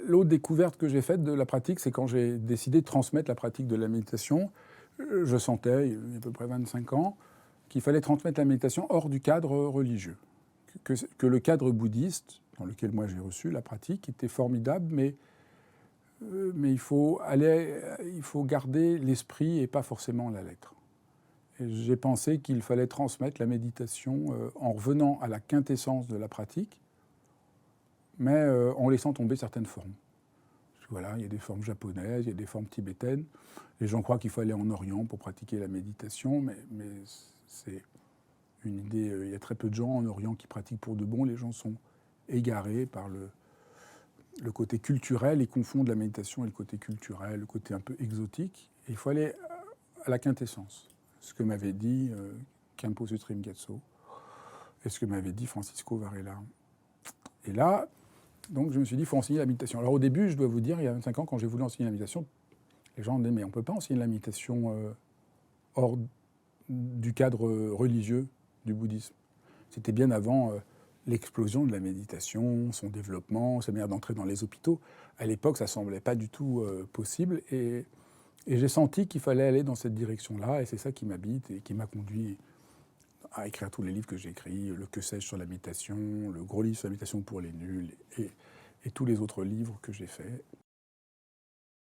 l'autre découverte que j'ai faite de la pratique, c'est quand j'ai décidé de transmettre la pratique de la méditation. Je sentais, il y a à peu près 25 ans, qu'il fallait transmettre la méditation hors du cadre religieux. Que le cadre bouddhiste, dans lequel moi j'ai reçu la pratique, était formidable, mais il faut garder l'esprit et pas forcément la lettre. Et j'ai pensé qu'il fallait transmettre la méditation en revenant à la quintessence de la pratique, mais en laissant tomber certaines formes. Parce que voilà, il y a des formes japonaises, il y a des formes tibétaines. Les gens croient qu'il faut aller en Orient pour pratiquer la méditation, mais c'est une idée. Il y a très peu de gens en Orient qui pratiquent pour de bon. Les gens sont égarés par le côté culturel. Ils confondent la méditation et le côté culturel, le côté un peu exotique. Et il faut aller à la quintessence. Ce que m'avait dit Khenpo Sutrim Gyatso et ce que m'avait dit Francisco Varela. Et là, donc je me suis dit, il faut enseigner la méditation. Alors au début, je dois vous dire, il y a 25 ans, quand j'ai voulu enseigner la méditation, les gens me disaient, mais on ne peut pas enseigner la méditation hors du cadre religieux du bouddhisme. C'était bien avant l'explosion de la méditation, son développement, sa manière d'entrer dans les hôpitaux. À l'époque, ça ne semblait pas du tout possible. Et j'ai senti qu'il fallait aller dans cette direction-là. Et c'est ça qui m'habite et qui m'a conduit à écrire tous les livres que j'ai écrits, le Que sais-je sur la méditation, le gros livre sur la méditation pour les nuls et tous les autres livres que j'ai faits.